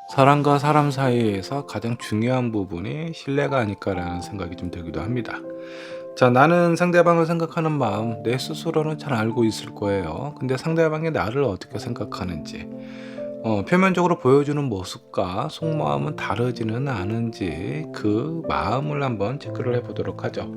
사람과 사람 사이에서 가장 중요한 부분이 신뢰가 아닐까라는 생각이 좀 들기도 합니다. 자, 나는 상대방을 생각하는 마음 내 스스로는 잘 알고 있을 거예요. 근데 상대방이 나를 어떻게 생각하는지, 표면적으로 보여주는 모습과 속마음은 다르지는 않은지 그 마음을 한번 체크를 해보도록 하죠.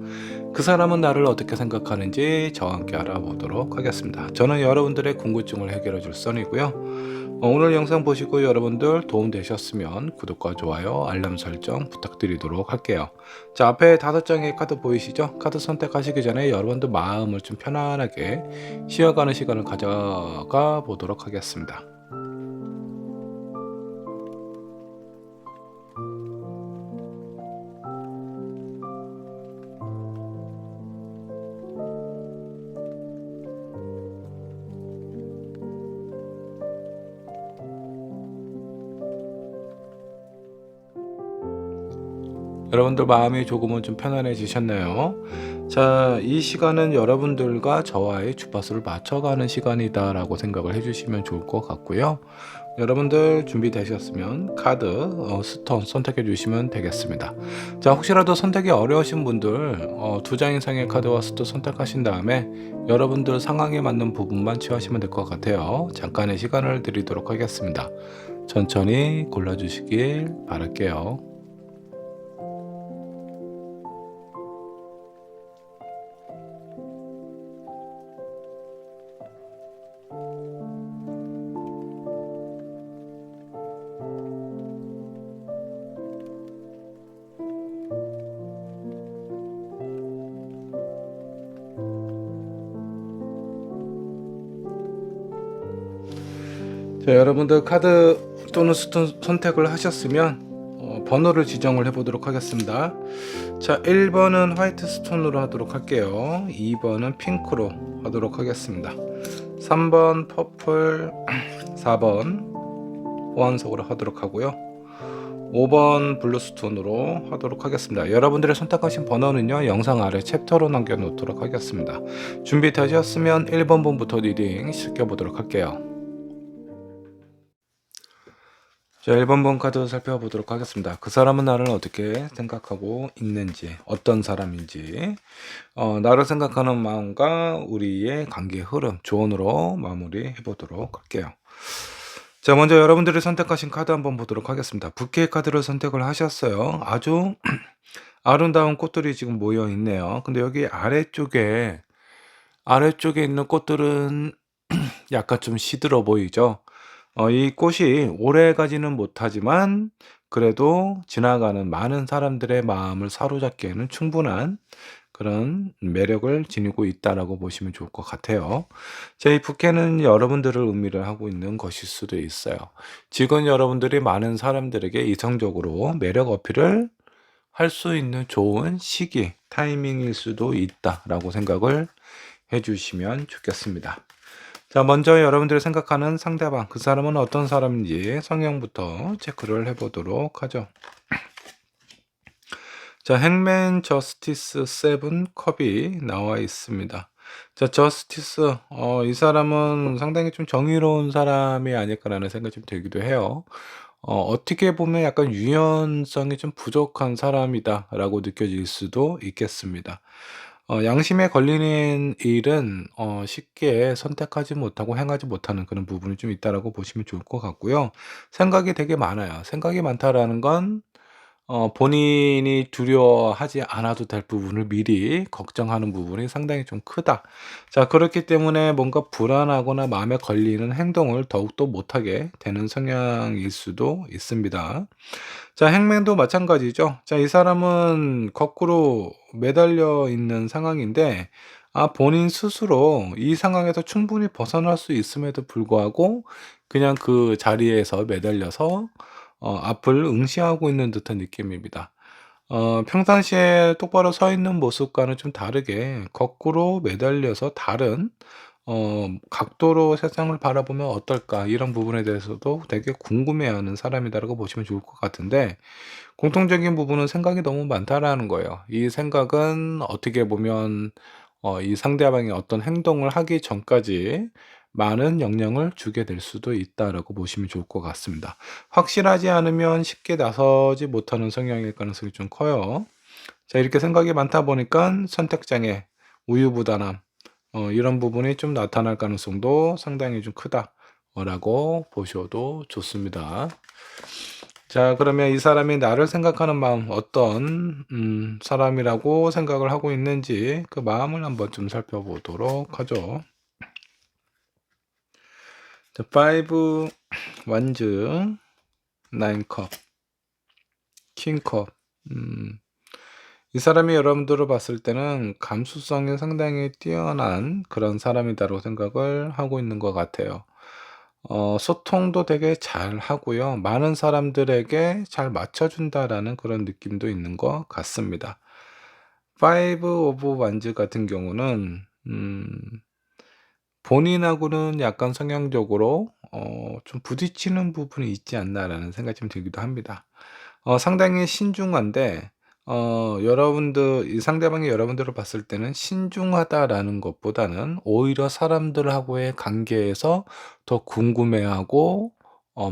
그 사람은 나를 어떻게 생각하는지 저와 함께 알아보도록 하겠습니다. 저는 여러분들의 궁금증을 해결해 줄 선이고요. 오늘 영상 보시고 여러분들 도움 되셨으면 구독과 좋아요, 알람 설정 부탁드리도록 할게요. 자, 앞에 5장의 카드 보이시죠? 카드 선택하시기 전에 여러분들 마음을 좀 편안하게 쉬어가는 시간을 가져가 보도록 하겠습니다. 여러분들 마음이 조금은 좀 편안해지셨나요? 자, 이 시간은 여러분들과 저와의 주파수를 맞춰가는 시간이다라고 생각을 해주시면 좋을 것 같고요. 여러분들 준비되셨으면 카드 스톤 선택해 주시면 되겠습니다. 자, 혹시라도 선택이 어려우신 분들 2장 이상의 카드와 스톤 선택하신 다음에 여러분들 상황에 맞는 부분만 취하시면 될 것 같아요. 잠깐의 시간을 드리도록 하겠습니다. 천천히 골라주시길 바랄게요. 자, 여러분들 카드 또는 스톤 선택을 하셨으면 번호를 지정을 해보도록 하겠습니다. 자, 1번은 화이트 스톤으로 하도록 할게요. 2번은 핑크로 하도록 하겠습니다. 3번 퍼플, 4번 보안석으로 하도록 하고요. 5번 블루스톤으로 하도록 하겠습니다. 여러분들의 선택하신 번호는요, 영상 아래 챕터로 남겨놓도록 하겠습니다. 준비되셨으면 1번 분부터 리딩 시켜보도록 할게요. 자, 1번 번 카드 살펴보도록 하겠습니다. 그 사람은 나를 어떻게 생각하고 있는지, 어떤 사람인지, 나를 생각하는 마음과 우리의 관계 흐름, 조언으로 마무리해 보도록 할게요. 자, 먼저 여러분들이 선택하신 카드 한번 보도록 하겠습니다. 부케 카드를 선택을 하셨어요. 아주 아름다운 꽃들이 지금 모여 있네요. 근데 여기 아래쪽에 있는 꽃들은 약간 좀 시들어 보이죠? 이 꽃이 오래가지는 못하지만 그래도 지나가는 많은 사람들의 마음을 사로잡기에는 충분한 그런 매력을 지니고 있다라고 보시면 좋을 것 같아요. 자, 이 부케는 여러분들을 의미를 하고 있는 것일 수도 있어요. 지금 여러분들이 많은 사람들에게 이성적으로 매력 어필을 할 수 있는 좋은 시기, 타이밍일 수도 있다라고 생각을 해 주시면 좋겠습니다. 자, 먼저 여러분들이 생각하는 상대방, 그 사람은 어떤 사람인지 성향부터 체크를 해보도록 하죠. 자, 행맨 저스티스 세븐 컵이 나와 있습니다. 자, 저스티스, 이 사람은 상당히 좀 정의로운 사람이 아닐까라는 생각이 좀 들기도 해요. 어떻게 보면 약간 유연성이 좀 부족한 사람이다라고 느껴질 수도 있겠습니다. 양심에 걸리는 일은 쉽게 선택하지 못하고 행하지 못하는 그런 부분이 좀 있다라고 보시면 좋을 것 같고요. 생각이 되게 많아요. 생각이 많다라는 건 본인이 두려워하지 않아도 될 부분을 미리 걱정하는 부분이 상당히 좀 크다. 자, 그렇기 때문에 뭔가 불안하거나 마음에 걸리는 행동을 더욱더 못하게 되는 성향일 수도 있습니다. 자, 행맨도 마찬가지죠. 자, 이 사람은 거꾸로 매달려 있는 상황인데 본인 스스로 이 상황에서 충분히 벗어날 수 있음에도 불구하고 그냥 그 자리에서 매달려서 앞을 응시하고 있는 듯한 느낌입니다. 평상시에 똑바로 서 있는 모습과는 좀 다르게 거꾸로 매달려서 다른 각도로 세상을 바라보면 어떨까 이런 부분에 대해서도 되게 궁금해하는 사람이다라고 보시면 좋을 것 같은데 공통적인 부분은 생각이 너무 많다라는 거예요. 이 생각은 어떻게 보면 이 상대방이 어떤 행동을 하기 전까지 많은 영향을 주게 될 수도 있다라고 보시면 좋을 것 같습니다. 확실하지 않으면 쉽게 나서지 못하는 성향일 가능성이 좀 커요. 자, 이렇게 생각이 많다 보니까 선택장애, 우유부단함, 이런 부분이 좀 나타날 가능성도 상당히 좀 크다 라고 보셔도 좋습니다. 자, 그러면 이 사람이 나를 생각하는 마음, 어떤 사람이라고 생각을 하고 있는지 그 마음을 한번 좀 살펴보도록 하죠. 자, 5 완즈, 9 컵, 킹 컵. 이 사람이 여러분들을 봤을 때는 감수성이 상당히 뛰어난 그런 사람이다라고 생각을 하고 있는 것 같아요. 소통도 되게 잘하고요. 많은 사람들에게 잘 맞춰준다라는 그런 느낌도 있는 것 같습니다. 5 오브 완즈 같은 경우는 본인하고는 약간 성향적으로 좀 부딪히는 부분이 있지 않나라는 생각이 좀 들기도 합니다. 상당히 신중한데 여러분들 이 상대방이 여러분들을 봤을 때는 신중하다라는 것보다는 오히려 사람들하고의 관계에서 더 궁금해하고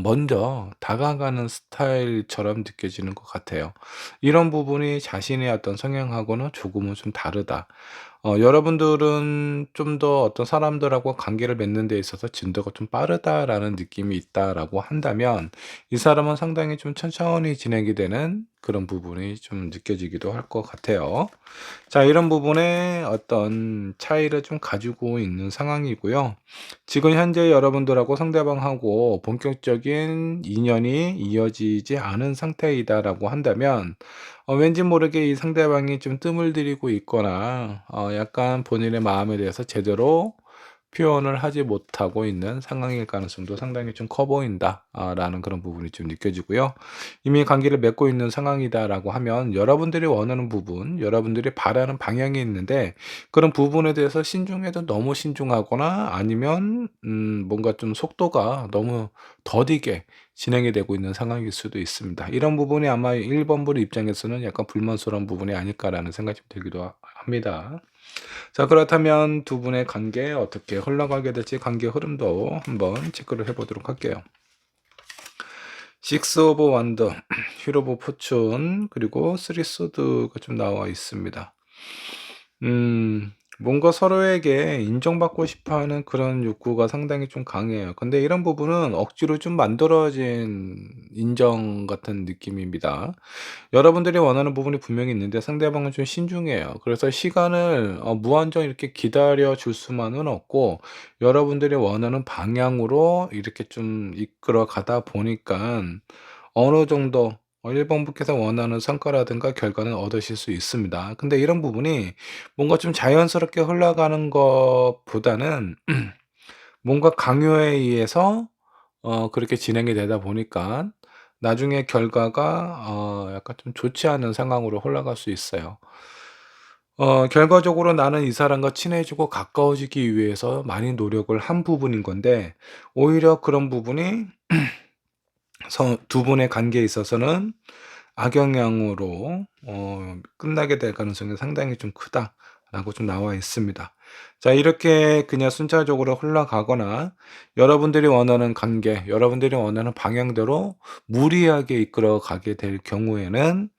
먼저 다가가는 스타일처럼 느껴지는 것 같아요. 이런 부분이 자신의 어떤 성향하고는 조금은 좀 다르다. 여러분들은 좀 더 어떤 사람들하고 관계를 맺는 데 있어서 진도가 좀 빠르다라는 느낌이 있다라고 한다면 이 사람은 상당히 좀 천천히 진행이 되는 그런 부분이 좀 느껴지기도 할 것 같아요. 자, 이런 부분에 어떤 차이를 좀 가지고 있는 상황이고요. 지금 현재 여러분들하고 상대방하고 본격적인 인연이 이어지지 않은 상태이다라고 한다면 왠지 모르게 이 상대방이 좀 뜸을 들이고 있거나 약간 본인의 마음에 대해서 제대로 표현을 하지 못하고 있는 상황일 가능성도 상당히 좀 커 보인다 라는 그런 부분이 좀 느껴지고요. 이미 관계를 맺고 있는 상황이다라고 하면 여러분들이 원하는 부분, 여러분들이 바라는 방향이 있는데 그런 부분에 대해서 신중해도 너무 신중하거나 아니면 뭔가 좀 속도가 너무 더디게 진행이 되고 있는 상황일 수도 있습니다. 이런 부분이 아마 1 번분 입장에서는 약간 불만스러운 부분이 아닐까라는 생각이 좀 들기도 합니다. 자, 그렇다면 두 분의 관계 어떻게 흘러가게 될지 관계 흐름도 한번 체크를 해 보도록 할게요. 6 오브 원더, 휠 오브 포춘, 그리고 3 소드가 좀 나와 있습니다. 뭔가 서로에게 인정받고 싶어 하는 그런 욕구가 상당히 좀 강해요. 근데 이런 부분은 억지로 좀 만들어진 인정 같은 느낌입니다. 여러분들이 원하는 부분이 분명히 있는데 상대방은 좀 신중해요. 그래서 시간을 무한정 이렇게 기다려 줄 수만은 없고 여러분들이 원하는 방향으로 이렇게 좀 이끌어 가다 보니깐 어느 정도 1 번분께서 원하는 성과라든가 결과는 얻으실 수 있습니다. 근데 이런 부분이 뭔가 좀 자연스럽게 흘러가는 것보다는 뭔가 강요에 의해서 그렇게 진행이 되다 보니까 나중에 결과가 약간 좀 좋지 않은 상황으로 흘러갈 수 있어요. 결과적으로 나는 이 사람과 친해지고 가까워지기 위해서 많이 노력을 한 부분인 건데 오히려 그런 부분이 두 분의 관계에 있어서는 악영향으로 끝나게 될 가능성이 상당히 좀 크다라고 좀 나와 있습니다. 자, 이렇게 그냥 순차적으로 흘러가거나 여러분들이 원하는 관계, 여러분들이 원하는 방향대로 무리하게 이끌어 가게 될 경우에는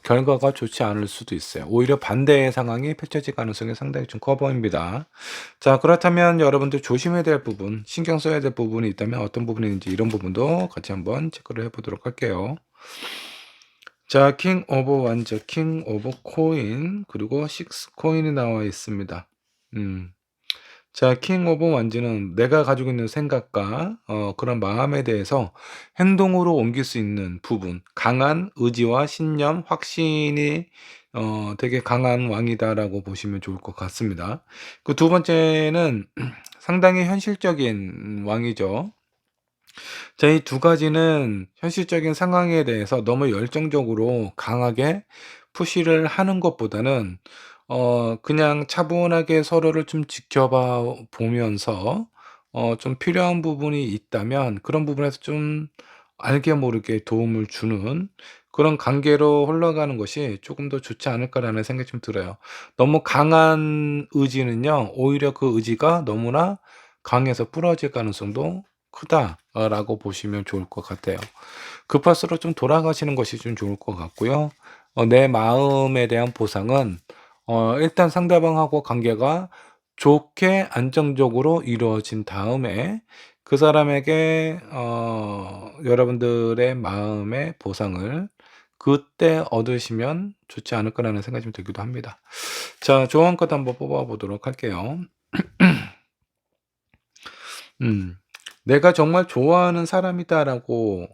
결과가 좋지 않을 수도 있어요. 오히려 반대의 상황이 펼쳐질 가능성이 상당히 좀 커 보입니다. 자, 그렇다면 여러분들 조심해야 될 부분, 신경 써야 될 부분이 있다면 어떤 부분인지 이런 부분도 같이 한번 체크를 해 보도록 할게요. 자, 킹 오브 완즈, 킹 오브 코인, 그리고 6 코인이 나와 있습니다. 음. 자, 킹 오브 완즈는 내가 가지고 있는 생각과 그런 마음에 대해서 행동으로 옮길 수 있는 부분, 강한 의지와 신념, 확신이 되게 강한 왕이다라고 보시면 좋을 것 같습니다. 그 두 번째는 상당히 현실적인 왕이죠. 자, 이 두 가지는 현실적인 상황에 대해서 너무 열정적으로 강하게 푸시를 하는 것보다는 그냥 차분하게 서로를 좀 지켜봐 보면서 좀 필요한 부분이 있다면 그런 부분에서 좀 알게 모르게 도움을 주는 그런 관계로 흘러가는 것이 조금 더 좋지 않을까라는 생각이 좀 들어요. 너무 강한 의지는요, 오히려 그 의지가 너무나 강해서 부러질 가능성도 크다라고 보시면 좋을 것 같아요. 급할수록 좀 돌아가시는 것이 좀 좋을 것 같고요. 내 마음에 대한 보상은 일단 상대방하고 관계가 좋게 안정적으로 이루어진 다음에 그 사람에게 여러분들의 마음의 보상을 그때 얻으시면 좋지 않을까라는 생각이 좀 들기도 합니다. 자, 조언 카드 한번 뽑아 보도록 할게요. 음. '내가 정말 좋아하는 사람이다.'라고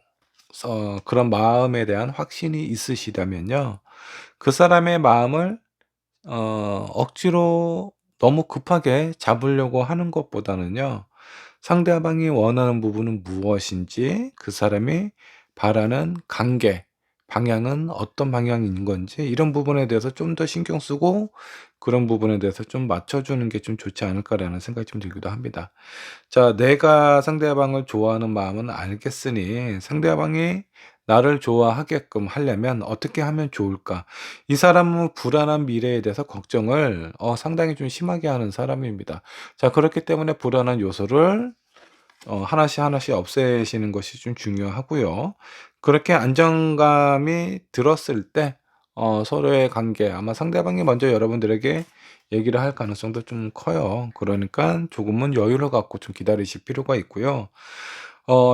그런 마음에 대한 확신이 있으시다면요. 그 사람의 마음을 억지로 너무 급하게 잡으려고 하는 것보다는요. 상대방이 원하는 부분은 무엇인지, 그 사람이 바라는 관계, 방향은 어떤 방향인 건지 이런 부분에 대해서 좀 더 신경 쓰고 그런 부분에 대해서 좀 맞춰 주는 게 좀 좋지 않을까라는 생각이 좀 들기도 합니다. 자, 내가 상대방을 좋아하는 마음은 알겠으니 상대방이 나를 좋아하게끔 하려면 어떻게 하면 좋을까? 이 사람은 불안한 미래에 대해서 걱정을 상당히 좀 심하게 하는 사람입니다. 자, 그렇기 때문에 불안한 요소를 하나씩 하나씩 없애시는 것이 좀 중요하고요. 그렇게 안정감이 들었을 때 서로의 관계 아마 상대방이 먼저 여러분들에게 얘기를 할 가능성도 좀 커요. 그러니까 조금은 여유를 갖고 좀 기다리실 필요가 있고요.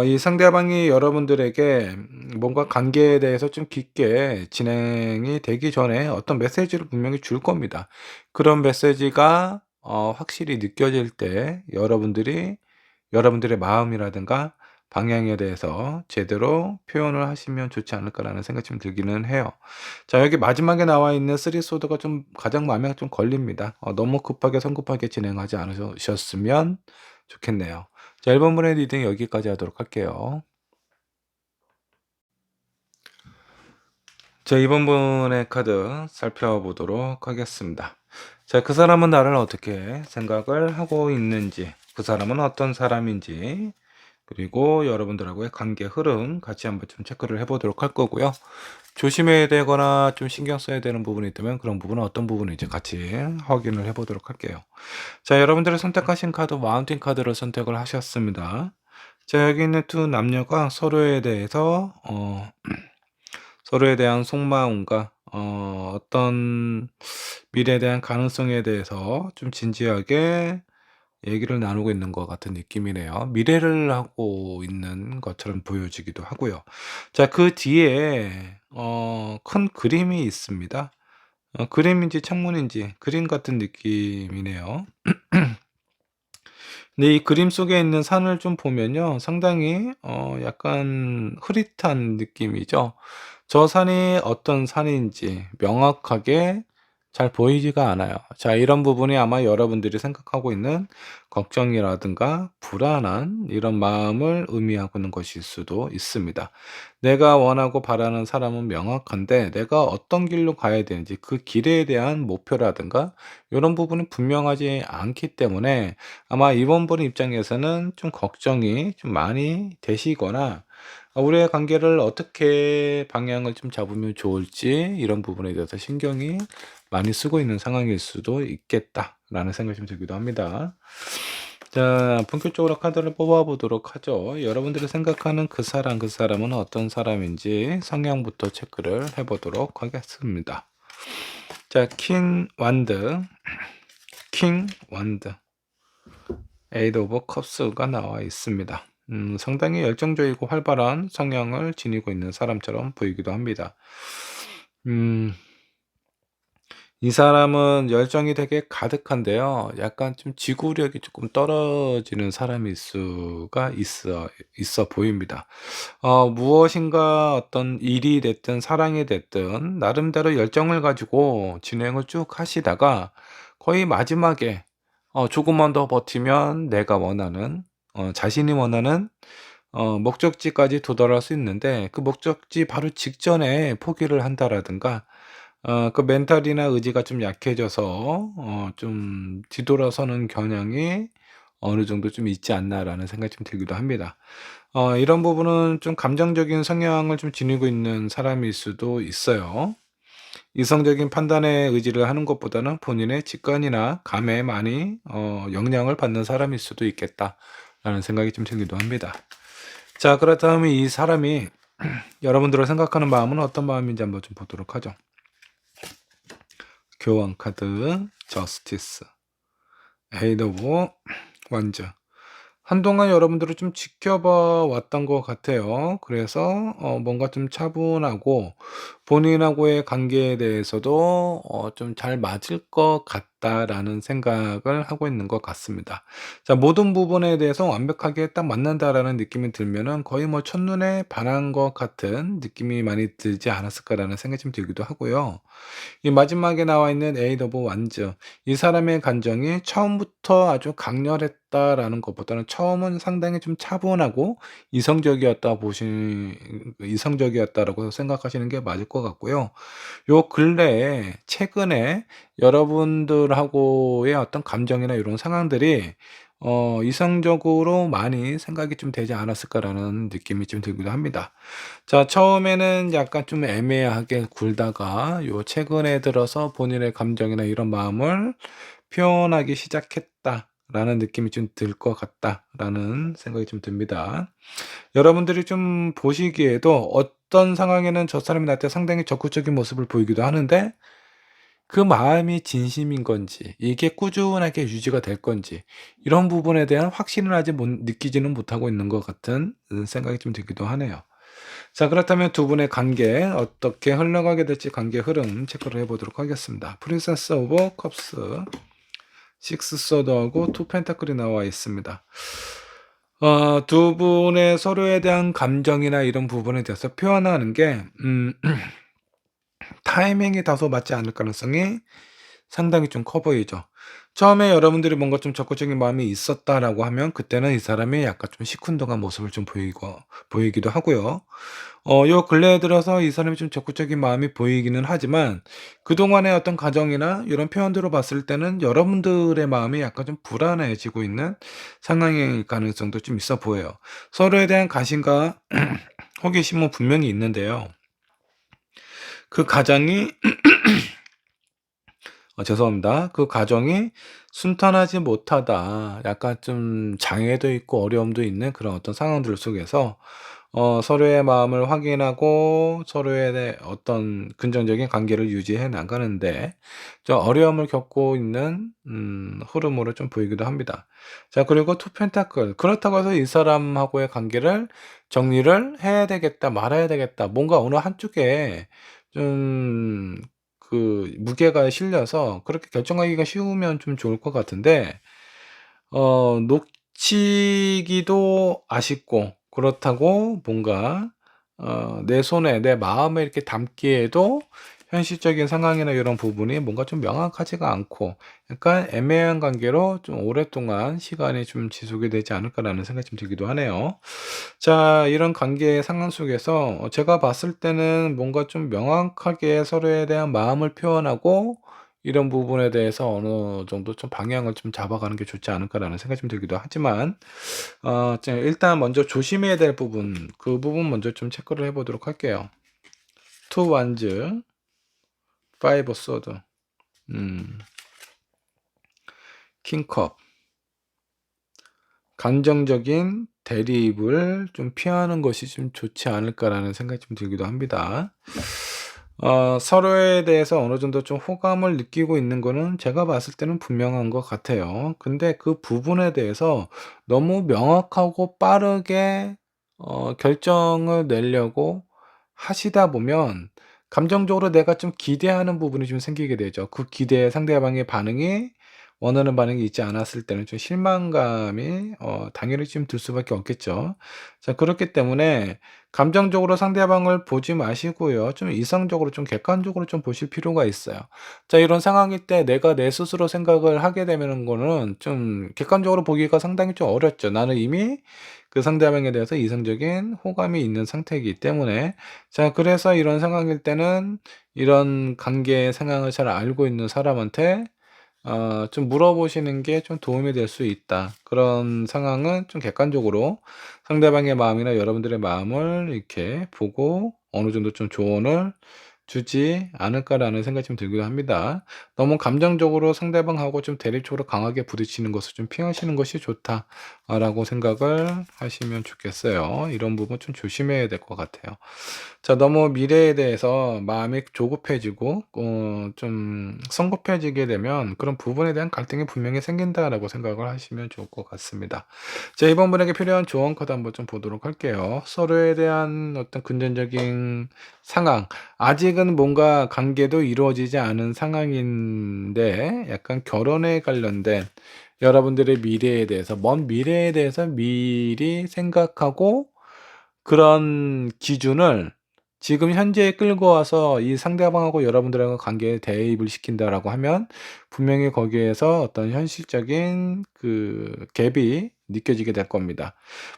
이 상대방이 여러분들에게 뭔가 관계에 대해서 좀 깊게 진행이 되기 전에 어떤 메시지를 분명히 줄 겁니다. 그런 메시지가 확실히 느껴질 때 여러분들의 마음이라든가 방향에 대해서 제대로 표현을 하시면 좋지 않을까라는 생각이 좀 들기는 해요. 자, 여기 마지막에 나와 있는 쓰리 소드가 좀 가장 마음에 좀 걸립니다. 너무 급하게 성급하게 진행하지 않으셨으면 좋겠네요. 자, 1번 분의 리딩 여기까지 하도록 할게요. 자, 2번 분의 카드 살펴보도록 하겠습니다. 자, 그 사람은 나를 어떻게 생각을 하고 있는지, 그 사람은 어떤 사람인지, 그리고 여러분들하고의 관계 흐름 같이 한번 좀 체크를 해보도록 할 거고요. 조심해야 되거나 좀 신경 써야 되는 부분이 있다면 그런 부분은 어떤 부분인지 같이 확인을 해보도록 할게요. 자, 여러분들이 선택하신 카드 마운틴 카드를 선택을 하셨습니다. 자, 여기 있는 두 남녀가 서로에 대한 속마음과 어떤 미래에 대한 가능성에 대해서 좀 진지하게 얘기를 나누고 있는 것 같은 느낌이네요. 미래를 하고 있는 것처럼 보여지기도 하고요. 자, 그 뒤에 큰 그림이 있습니다. 그림인지 창문인지 그림 같은 느낌이네요. 근데 이 그림 속에 있는 산을 좀 보면요. 상당히 약간 흐릿한 느낌이죠. 저 산이 어떤 산인지 명확하게 잘 보이지가 않아요. 자, 이런 부분이 아마 여러분들이 생각하고 있는 걱정이라든가 불안한 이런 마음을 의미하고 있는 것일 수도 있습니다. 내가 원하고 바라는 사람은 명확한데 내가 어떤 길로 가야 되는지 그 길에 대한 목표라든가 이런 부분은 분명하지 않기 때문에 아마 이번 분 입장에서는 좀 걱정이 좀 많이 되시거나 우리의 관계를 어떻게 방향을 좀 잡으면 좋을지 이런 부분에 대해서 신경이 많이 쓰고 있는 상황일 수도 있겠다라는 생각이 좀 들기도 합니다. 자, 본격적으로 카드를 뽑아 보도록 하죠. 여러분들이 생각하는 그 사람은 어떤 사람인지 성향부터 체크를 해 보도록 하겠습니다. 자, 킹 완드, 에이드 오브 컵스가 나와 있습니다. 상당히 열정적이고 활발한 성향을 지니고 있는 사람처럼 보이기도 합니다. 이 사람은 열정이 되게 가득한데요. 약간 좀 지구력이 조금 떨어지는 사람일 수가 있어 보입니다. 무엇인가 어떤 일이 됐든 사랑이 됐든 나름대로 열정을 가지고 진행을 쭉 하시다가 거의 마지막에 조금만 더 버티면 내가 원하는 자신이 원하는 목적지까지 도달할 수 있는데 그 목적지 바로 직전에 포기를 한다라든가 그 멘탈이나 의지가 좀 약해져서 좀 뒤돌아서는 경향이 어느 정도 좀 있지 않나라는 생각이 좀 들기도 합니다. 이런 부분은 좀 감정적인 성향을 좀 지니고 있는 사람일 수도 있어요. 이성적인 판단의 의지를 하는 것보다는 본인의 직관이나 감에 많이 영향을 받는 사람일 수도 있겠다라는 생각이 좀 들기도 합니다. 자, 그렇다면 이 사람이 여러분들을 생각하는 마음은 어떤 마음인지 한번 좀 보도록 하죠. 교황 카드, 저스티스, 에이드 오브 원즈. 한동안 여러분들을 좀 지켜봐 왔던 것 같아요. 그래서 뭔가 좀 차분하고 본인하고의 관계에 대해서도 좀 '잘 맞을 것 같다.'라는 생각을 하고 있는 것 같습니다. 자, 모든 부분에 대해서 완벽하게 딱 맞는다라는 느낌이 들면은 거의 뭐 첫눈에 반한 것 같은 느낌이 많이 들지 않았을까라는 생각이 좀 들기도 하고요. 이 마지막에 나와 있는 에이드 오브 완즈, 이 사람의 감정이 처음부터 아주 강렬했다라는 것보다는 처음은 상당히 좀 차분하고 이성적이었다라고 생각하시는 게 맞을 것 같고요. 요 근래에 최근에 여러분들하고의 어떤 감정이나 이런 상황들이 이성적으로 많이 생각이 좀 되지 않았을까라는 느낌이 좀 들기도 합니다. 자, 처음에는 약간 좀 애매하게 굴다가 요 최근에 들어서 본인의 감정이나 이런 마음을 표현하기 시작했다라는 느낌이 좀 들 것 같다라는 생각이 좀 듭니다. 여러분들이 좀 보시기에도 어떤 상황에는 저 사람이 나한테 상당히 적극적인 모습을 보이기도 하는데 그 마음이 진심인 건지 이게 꾸준하게 유지가 될 건지 이런 부분에 대한 확신을 아직 못 느끼지는 못하고 있는 것 같은 생각이 좀 들기도 하네요. 자, 그렇다면 두 분의 관계 어떻게 흘러가게 될지 관계 흐름 체크를 해 보도록 하겠습니다. 프린세스 오브 컵스, 식스 소드하고 투 펜타클이 나와 있습니다. 두 분의 서로에 대한 감정이나 이런 부분에 대해서 표현하는 게 타이밍이 다소 맞지 않을 가능성이 상당히 좀 커 보이죠. 처음에 여러분들이 뭔가 좀 적극적인 마음이 있었다라고 하면 그때는 이 사람이 약간 좀 시큰둥한 모습을 좀 보이기도 하고요. 요 근래에 들어서 이 사람이 좀 적극적인 마음이 보이기는 하지만 그동안의 어떤 과정이나 이런 표현들을 봤을 때는 여러분들의 마음이 약간 좀 불안해지고 있는 상황일 가능성도 좀 있어 보여요. 서로에 대한 관심과 호기심은 분명히 있는데요. 그 과정이 죄송합니다. 그 과정이 순탄하지 못하다. 약간 좀 장애도 있고 어려움도 있는 그런 어떤 상황들 속에서 서로의 마음을 확인하고 서로에 대해 어떤 긍정적인 관계를 유지해 나가는데 좀 어려움을 겪고 있는 흐름으로 좀 보이기도 합니다. 자, 그리고 투 펜타클. 그렇다고 해서 이 사람하고의 관계를 정리를 해야 되겠다, 말아야 되겠다. 뭔가 어느 한쪽에 좀 그 무게가 실려서 그렇게 결정하기가 쉬우면 좀 좋을 것 같은데 놓치기도 아쉽고 그렇다고 뭔가 내 손에 내 마음에 이렇게 담기에도 현실적인 상황이나 이런 부분이 뭔가 좀 명확하지가 않고 약간 애매한 관계로 좀 오랫동안 시간이 좀 지속이 되지 않을까라는 생각이 좀 들기도 하네요. 자, 이런 관계의 상황 속에서 제가 봤을 때는 뭔가 좀 명확하게 서로에 대한 마음을 표현하고 이런 부분에 대해서 어느 정도 좀 방향을 좀 잡아가는 게 좋지 않을까라는 생각이 좀 들기도 하지만 자, 일단 먼저 조심해야 될 부분, 그 부분 먼저 좀 체크를 해 보도록 할게요. 투 완즈, 파이브 소드, 음, 킹컵. 감정적인 대립을 좀 피하는 것이 좀 좋지 않을까라는 생각이 좀 들기도 합니다. 서로에 대해서 어느 정도 좀 호감을 느끼고 있는 거는 제가 봤을 때는 분명한 것 같아요. 근데 그 부분에 대해서 너무 명확하고 빠르게 결정을 내려고 하시다 보면 감정적으로 내가 좀 기대하는 부분이 좀 생기게 되죠. 그 기대에 상대방의 반응이 원하는 반응이 있지 않았을 때는 좀 실망감이 당연히 좀 들 수밖에 없겠죠. 자, 그렇기 때문에 감정적으로 상대방을 보지 마시고요. 좀 이성적으로 좀 객관적으로 좀 보실 필요가 있어요. 자, 이런 상황일 때 내가 내 스스로 생각을 하게 되면은 거는 좀 객관적으로 보기가 상당히 좀 어렵죠. 나는 이미 그 상대방에 대해서 이성적인 호감이 있는 상태이기 때문에. 자, 그래서 이런 상황일 때는 이런 관계의 상황을 잘 알고 있는 사람한테 좀 물어보시는 게 좀 도움이 될 수 있다. 그런 상황은 좀 객관적으로 상대방의 마음이나 여러분들의 마음을 이렇게 보고 어느 정도 좀 조언을 주지 않을까라는 생각이 좀 들기도 합니다. 너무 감정적으로 상대방하고 좀 대립적으로 강하게 부딪히는 것을 좀 피하시는 것이 좋다라고 생각을 하시면 좋겠어요. 이런 부분 좀 조심해야 될 것 같아요. 자, 너무 미래에 대해서 마음이 조급해지고 좀 성급해지게 되면 그런 부분에 대한 갈등이 분명히 생긴다라고 생각을 하시면 좋을 것 같습니다. 자, 이번 분에게 필요한 조언 카드 한번 좀 보도록 할게요. 서로에 대한 어떤 금전적인 상황, 아직은 뭔가 관계도 이루어지지 않은 상황인데 약간 결혼에 관련된 여러분들의 미래에 대해서, 먼 미래에 대해서 미리 생각하고 그런 기준을 지금 현재에 끌고 와서 이 상대방하고 여러분들하고 관계에 대입을 시킨다라고 하면 분명히 거기에서 어떤 현실적인 그 갭이 느껴지게 될 겁니다.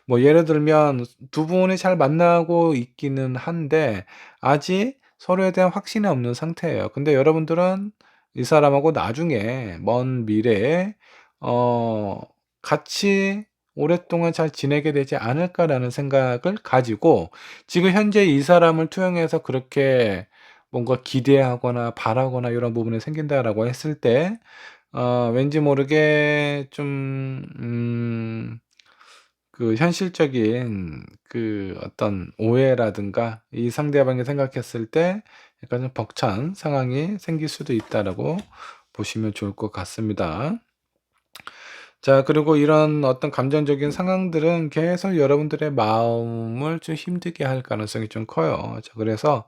뭐 예를 들면 두 분이 잘 만나고 있기는 한데 아직 서로에 대한 확신이 없는 상태예요. 근데 여러분들은 이 사람하고 나중에 먼 미래에 어 같이 오랫동안 잘 지내게 되지 않을까라는 생각을 가지고 지금 현재 이 사람을 투영해서 그렇게 뭔가 기대하거나 바라거나 이런 부분이 생긴다라고 했을 때 왠지 모르게 좀 그 현실적인 그 어떤 오해라든가 이 상대방이 생각했을 때 약간 좀 벅찬 상황이 생길 수도 있다라고 보시면 좋을 것 같습니다. 자, 그리고 이런 어떤 감정적인 상황들은 계속 여러분들의 마음을 좀 힘들게 할 가능성이 좀 커요. 자, 그래서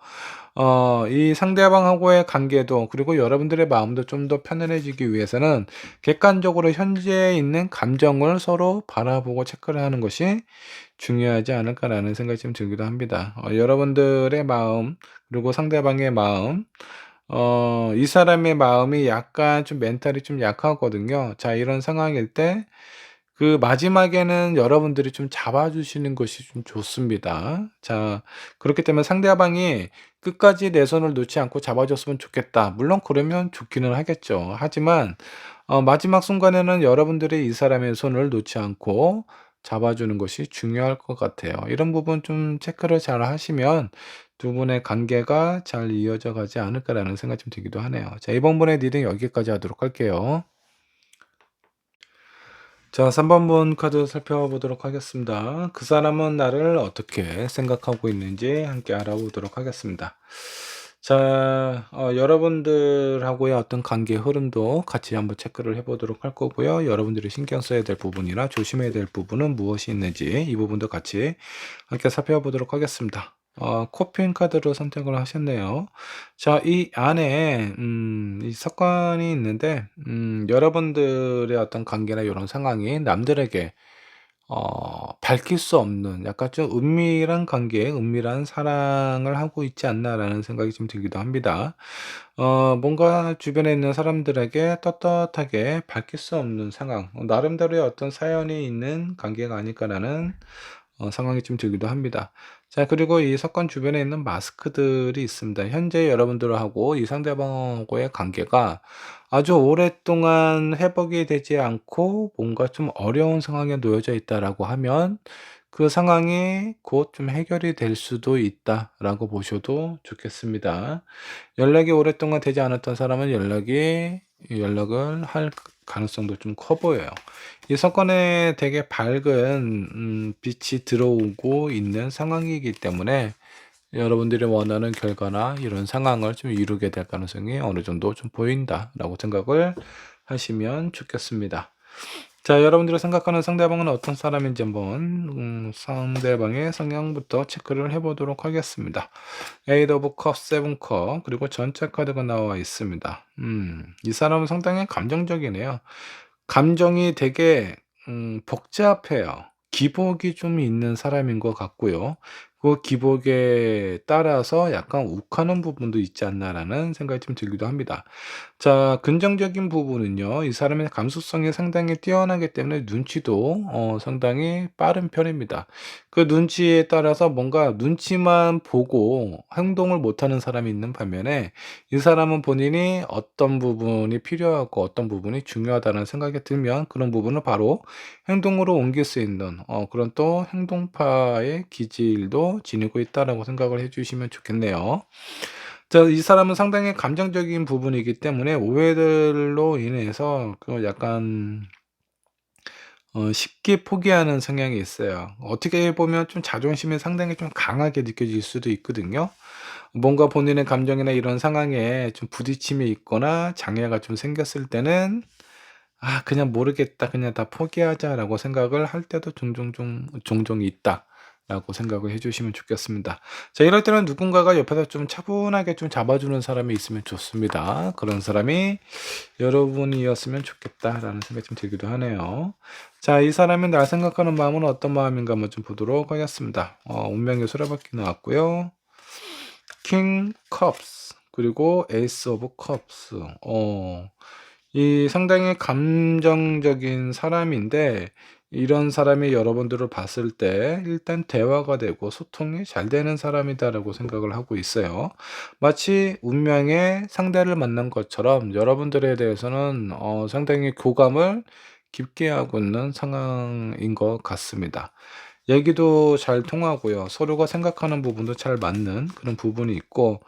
이 상대방하고의 관계도 그리고 여러분들의 마음도 좀 더 편안해지기 위해서는 객관적으로 현재 있는 감정을 서로 바라보고 체크를 하는 것이 중요하지 않을까라는 생각이 좀 들기도 합니다. 여러분들의 마음 그리고 상대방의 마음, 이 사람의 마음이 약간 좀 멘탈이 좀 약하거든요. 자, 이런 상황일 때 그 마지막에는 여러분들이 좀 잡아주시는 것이 좀 좋습니다. 자, 그렇기 때문에 상대방이 끝까지 내 손을 놓지 않고 잡아줬으면 좋겠다. 물론 그러면 좋기는 하겠죠. 하지만 마지막 순간에는 여러분들이 이 사람의 손을 놓지 않고 잡아주는 것이 중요할 것 같아요. 이런 부분 좀 체크를 잘 하시면 두 분의 관계가 잘 이어져 가지 않을까라는 생각이 좀 들기도 하네요. 자, 이번 분의 리딩 여기까지 하도록 할게요. 자, 3번 분 카드 살펴보도록 하겠습니다. 그 사람은 나를 어떻게 생각하고 있는지 함께 알아보도록 하겠습니다. 자, 여러분들하고의 어떤 관계 흐름도 같이 한번 체크를 해보도록 할 거고요. 여러분들이 신경 써야 될 부분이나 조심해야 될 부분은 무엇이 있는지 이 부분도 같이 함께 살펴보도록 하겠습니다. 코핀 카드로 선택을 하셨네요. 자, 이 안에 이 사건이 있는데 여러분들의 어떤 관계나 요런 상황이 남들에게 밝힐 수 없는 약간 좀 은밀한 관계, 은밀한 사랑을 하고 있지 않나라는 생각이 좀 들기도 합니다. 뭔가 주변에 있는 사람들에게 떳떳하게 밝힐 수 없는 상황, 나름대로의 어떤 사연이 있는 관계가 아닐까라는 상황이 좀 들기도 합니다. 자, 그리고 이 사건 주변에 있는 마스크들이 있습니다. 현재 여러분들하고 이 상대방하고의 관계가 아주 오랫동안 회복이 되지 않고 뭔가 좀 어려운 상황에 놓여져 있다라고 하면 그 상황이 곧 좀 해결이 될 수도 있다라고 보셔도 좋겠습니다. 연락이 오랫동안 되지 않았던 사람은 연락을 할 가능성도 좀 커 보여요. 이 사건에 되게 밝은 빛이 들어오고 있는 상황이기 때문에 여러분들이 원하는 결과나 이런 상황을 좀 이루게 될 가능성이 어느 정도 좀 보인다라고 생각을 하시면 좋겠습니다. 자, 여러분들이 생각하는 상대방은 어떤 사람인지 한번 상대방의 성향부터 체크를 해보도록 하겠습니다. 에이드 오브 컵, 세븐 컵, 그리고 전체 카드가 나와 있습니다. 이 사람은 상당히 감정적이네요. 감정이 되게 복잡해요. 기복이 좀 있는 사람인 것 같고요. 그 기복에 따라서 약간 욱하는 부분도 있지 않나라는 생각이 좀 들기도 합니다. 자, 긍정적인 부분은요. 이 사람의 감수성이 상당히 뛰어나기 때문에 눈치도 상당히 빠른 편입니다. 그 눈치에 따라서 뭔가 눈치만 보고 행동을 못하는 사람이 있는 반면에 이 사람은 본인이 어떤 부분이 필요하고 어떤 부분이 중요하다는 생각이 들면 그런 부분을 바로 행동으로 옮길 수 있는 그런 또 행동파의 기질도 지니고 있다라고 생각을 해 주시면 좋겠네요. 이 사람은 상당히 감정적인 부분이기 때문에 오해들로 인해서 약간 쉽게 포기하는 성향이 있어요. 어떻게 보면 좀 자존심이 상당히 좀 강하게 느껴질 수도 있거든요. 뭔가 본인의 감정이나 이런 상황에 좀 부딪힘이 있거나 장애가 좀 생겼을 때는 '아 그냥 모르겠다. 그냥 다 포기하자.'라고 생각을 할 때도 종종 있다라고 생각을 해 주시면 좋겠습니다. 자, 이럴 때는 누군가가 옆에서 좀 차분하게 좀 잡아 주는 사람이 있으면 좋습니다. 그런 사람이 여러분이었으면 좋겠다라는 생각이 좀 들기도 하네요. 자, 이 사람이 날 생각하는 마음은 어떤 마음인가 한번 좀 보도록 하겠습니다. 운명의 수레바퀴 나왔고요. 킹 컵스 그리고 에이스 오브 컵스. 이 상당히 감정적인 사람인데 이런 사람이 여러분들을 봤을 때 일단 대화가 되고 소통이 잘 되는 사람이다라고 생각을 하고 있어요. 마치 운명의 상대를 만난 것처럼 여러분들에 대해서는 상당히 교감을 깊게 하고 있는 상황인 것 같습니다. 얘기도 잘 통하고요. 서로가 생각하는 부분도 잘 맞는 그런 부분이 있고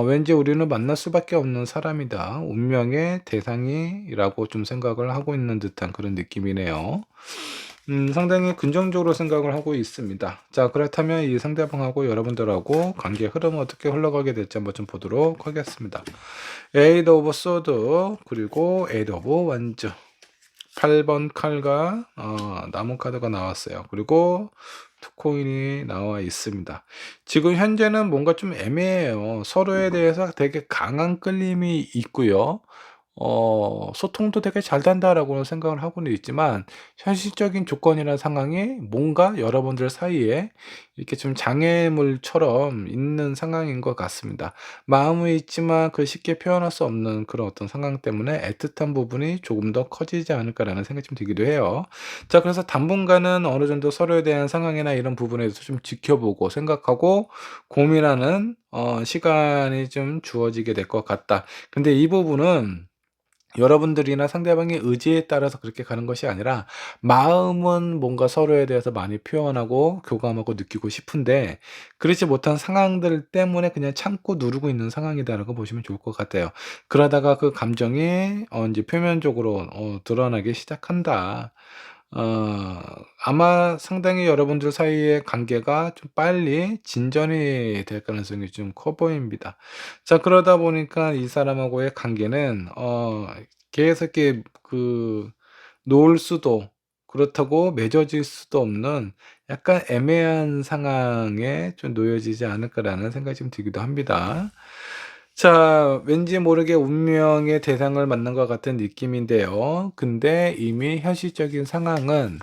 왠지 '우리는 만날 수밖에 없는 사람이다. 운명의 대상이'라고 좀 생각을 하고 있는 듯한 그런 느낌이네요. 상당히 긍정적으로 생각을 하고 있습니다. 자, 그렇다면 이 상대방하고 여러분들하고 관계 흐름은 어떻게 흘러가게 될지 한번 좀 보도록 하겠습니다. 에이드 오브 소드 그리고 에이드 오브 원즈. 8번 칼과 나무 카드가 나왔어요. 그리고 투코인이 나와 있습니다. 지금 현재는 뭔가 좀 애매해요. 서로에 대해서 되게 강한 끌림이 있고요. 소통도 되게 잘 된다라고는 생각을 하고는 있지만 현실적인 조건이나 상황이 뭔가 여러분들 사이에 이렇게 좀 장애물처럼 있는 상황인 것 같습니다. 마음은 있지만 쉽게 표현할 수 없는 그런 어떤 상황 때문에 애틋한 부분이 조금 더 커지지 않을까라는 생각이 좀 들기도 해요. 자, 그래서 당분간은 어느 정도 서로에 대한 상황이나 이런 부분에 대해서 좀 지켜보고 생각하고 고민하는 시간이 좀 주어지게 될 것 같다. 근데 이 부분은 여러분들이나 상대방의 의지에 따라서 그렇게 가는 것이 아니라 마음은 뭔가 서로에 대해서 많이 표현하고 교감하고 느끼고 싶은데 그렇지 못한 상황들 때문에 그냥 참고 누르고 있는 상황이다라고 보시면 좋을 것 같아요. 그러다가 그 감정이 인제 표면적으로 드러나기 시작한다. 어 아마 상당히 여러분들 사이의 관계가 좀 빨리 진전이 될 가능성이 좀 커 보입니다. 자, 그러다 보니까 이 사람하고의 관계는 계속 이렇게 놓을 수도 그렇다고 맺어질 수도 없는 약간 애매한 상황에 좀 놓여지지 않을까라는 생각이 좀 들기도 합니다. 자, 왠지 모르게 운명의 대상을 만난 것 같은 느낌인데요. 근데 이미 현실적인 상황은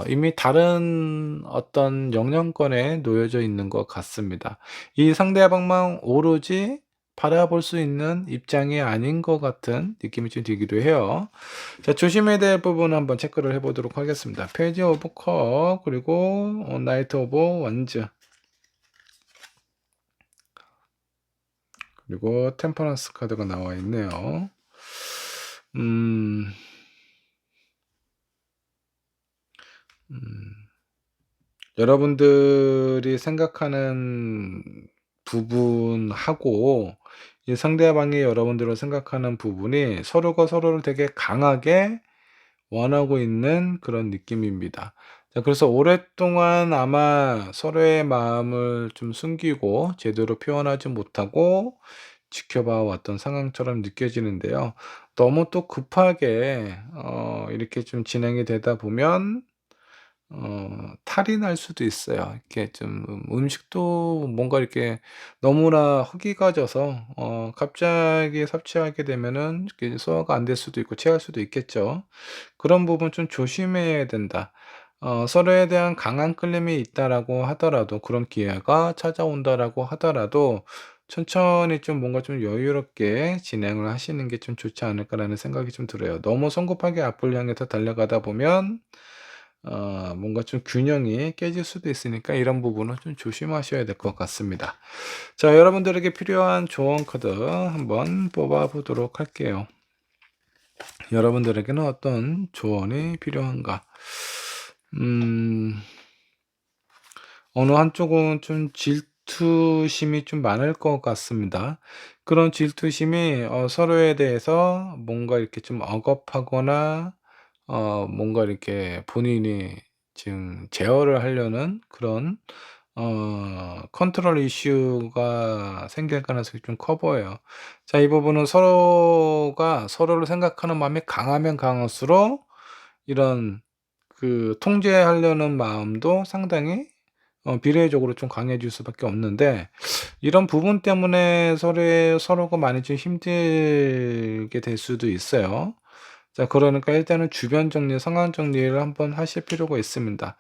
이미 다른 어떤 영역권에 놓여져 있는 것 같습니다. 이 상대방만 오로지 바라볼 수 있는 입장이 아닌 것 같은 느낌이 좀 들기도 해요. 자, 조심해야 될 부분 한번 체크를 해 보도록 하겠습니다. 페이지 오브 컵 그리고 나이트 오브 원즈 그리고 템퍼런스 카드가 나와 있네요. 음. 음. 여러분들이 생각하는 부분하고 이 상대방이 여러분들을 생각하는 부분이 서로가 서로를 되게 강하게 원하고 있는 그런 느낌입니다. 자, 그래서 오랫동안 아마 서로의 마음을 좀 숨기고 제대로 표현하지 못하고 지켜봐 왔던 상황처럼 느껴지는데요. 너무 또 급하게 이렇게 좀 진행이 되다 보면 탈이 날 수도 있어요. 이렇게 좀 음식도 뭔가 이렇게 너무나 허기가 져서 갑자기 섭취하게 되면은 이렇게 소화가 안 될 수도 있고 체할 수도 있겠죠. 그런 부분 좀 조심해야 된다. 서로에 대한 강한 끌림이 있다라고 하더라도 그런 기회가 찾아온다라고 하더라도 천천히 좀 뭔가 좀 여유롭게 진행을 하시는 게 좀 좋지 않을까라는 생각이 좀 들어요. 너무 성급하게 앞을 향해서 달려가다 보면 뭔가 좀 균형이 깨질 수도 있으니까 이런 부분은 좀 조심하셔야 될 것 같습니다. 자, 여러분들에게 필요한 조언 카드 한번 뽑아 보도록 할게요. 여러분들에게는 어떤 조언이 필요한가? 음. 어느 한쪽은 좀 질투심이 좀 많을 것 같습니다. 그런 질투심이 서로에 대해서 뭔가 이렇게 좀 억압하거나 뭔가 이렇게 본인이 지금 제어를 하려는 그런 컨트롤 이슈가 생길 가능성이 좀 커 보여요. 자, 이 부분은 서로가 서로를 생각하는 마음이 강하면 강할수록 이런 통제하려는 마음도 상당히 비례적으로 좀 강해질 수밖에 없는데, 이런 부분 때문에 서로가 많이 좀 힘들게 될 수도 있어요. 자, 그러니까 일단은 주변 정리, 상황 정리를 한번 하실 필요가 있습니다.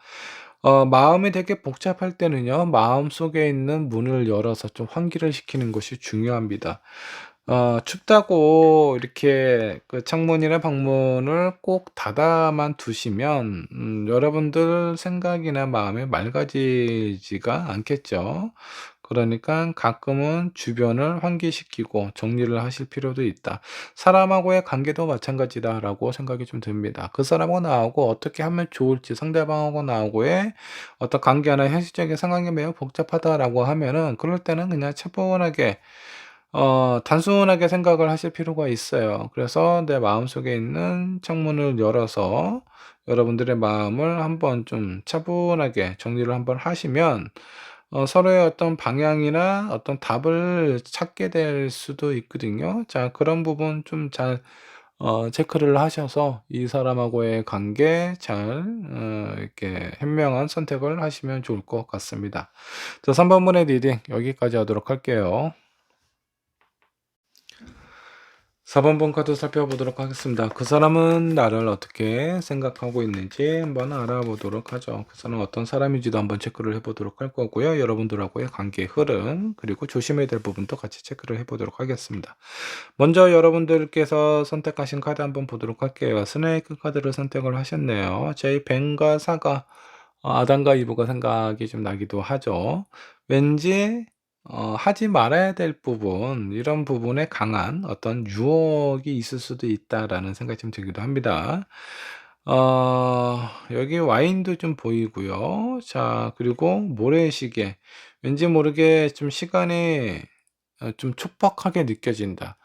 마음이 되게 복잡할 때는요, 마음속에 있는 문을 열어서 좀 환기를 시키는 것이 중요합니다. 춥다고 이렇게 창문이나 방문을 꼭 닫아만 두시면 여러분들 생각이나 마음이 맑아지지가 않겠죠. 그러니까 가끔은 주변을 환기시키고 정리를 하실 필요도 있다. 사람하고의 관계도 마찬가지다라고 생각이 좀 듭니다. 그 사람하고 나하고 어떻게 하면 좋을지, 상대방하고 나하고의 어떤 관계나 현실적인 상황이 매우 복잡하다라고 하면은, 그럴 때는 그냥 차분하게 단순하게 생각을 하실 필요가 있어요. 그래서 내 마음속에 있는 창문을 열어서 여러분들의 마음을 한번 좀 차분하게 정리를 한번 하시면 서로의 어떤 방향이나 어떤 답을 찾게 될 수도 있거든요. 자, 그런 부분 좀 잘 체크를 하셔서 이 사람하고의 관계 잘 이렇게 현명한 선택을 하시면 좋을 것 같습니다. 자, 3 번문의 리딩 여기까지 하도록 할게요. 4 번 카드 살펴보도록 하겠습니다. 그 사람은 나를 어떻게 생각하고 있는지 한번 알아보도록 하죠. 그 사람은 어떤 사람인지도 한번 체크를 해보도록 할 거고요. 여러분들하고의 관계의 흐름, 그리고 조심해야 될 부분도 같이 체크를 해보도록 하겠습니다. 먼저 여러분들께서 선택하신 카드 한번 보도록 할게요. 스네이크 카드를 선택을 하셨네요. 제 벤과 사가, 아담과 이브가 생각이 좀 나기도 하죠. 왠지 하지 말아야 될 부분, 이런 부분에 강한 어떤 유혹이 있을 수도 있다라는 생각이 좀 들기도 합니다. 여기 와인도 좀 보이고요. 자, 그리고 모래시계. 왠지 모르게 좀 시간이 좀 촉박하게 느껴진다.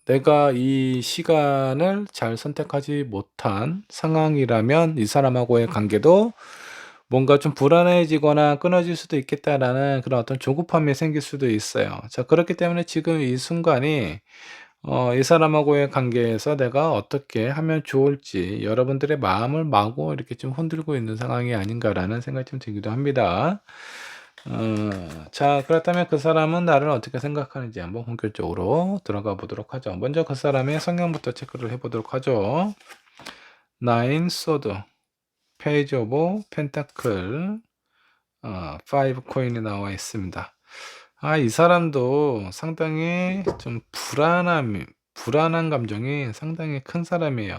내가 이 시간을 잘 선택하지 못한 상황이라면 이 사람하고의 관계도 뭔가 좀 불안해지거나 끊어질 수도 있겠다라는 그런 어떤 조급함이 생길 수도 있어요. 자, 그렇기 때문에 지금 이 순간이 이 사람하고의 관계에서 내가 어떻게 하면 좋을지 여러분들의 마음을 마구 이렇게 좀 흔들고 있는 상황이 아닌가라는 생각이 좀 들기도 합니다. 자, 그렇다면 그 사람은 나를 어떻게 생각하는지 한번 본격적으로 들어가 보도록 하죠. 먼저 그 사람의 성향부터 체크를 해 보도록 하죠. 나인 소드, 페이지 오브 펜타클, 5 코인이 나와 있습니다. 이 사람도 상당히 좀 불안한 감정이 상당히 큰 사람이에요.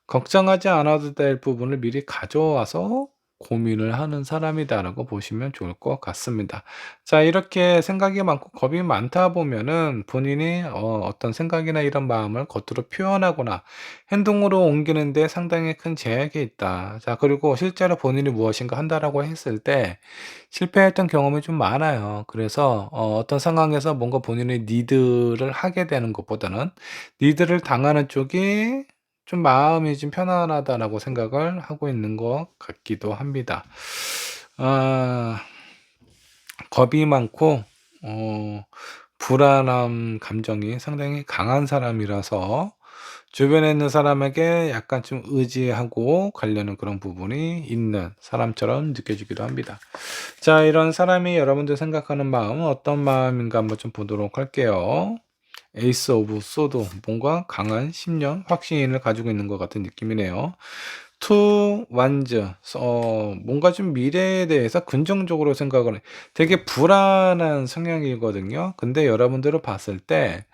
걱정하지 않아도 될 부분을 미리 가져와서 고민을 하는 사람이다라고 보시면 좋을 것 같습니다. 자, 이렇게 생각이 많고 겁이 많다 보면은 본인이 어떤 생각이나 이런 마음을 겉으로 표현하거나 행동으로 옮기는 데 상당히 큰 제약이 있다. 자, 그리고 실제로 본인이 무엇인가 한다라고 했을 때 실패했던 경험이 좀 많아요. 그래서 어떤 상황에서 뭔가 본인의 니드를 하게 되는 것보다는 니드를 당하는 쪽이 좀 마음이 좀 편안하다라고 생각을 하고 있는 것 같기도 합니다. 아 겁이 많고 불안함 감정이 상당히 강한 사람이라서 주변에 있는 사람에게 약간 좀 의지하고 가려는 그런 부분이 있는 사람처럼 느껴지기도 합니다. 자, 이런 사람이 여러분들 생각하는 마음은 어떤 마음인가 한번 좀 보도록 할게요. 에이스 오브 소드, 뭔가 강한 신념, 확신을 가지고 있는 것 같은 느낌이네요. 투 완즈, 뭔가 좀 미래에 대해서 긍정적으로 생각을 해. 되게 불안한 성향이거든요. 근데 여러분들을 봤을 때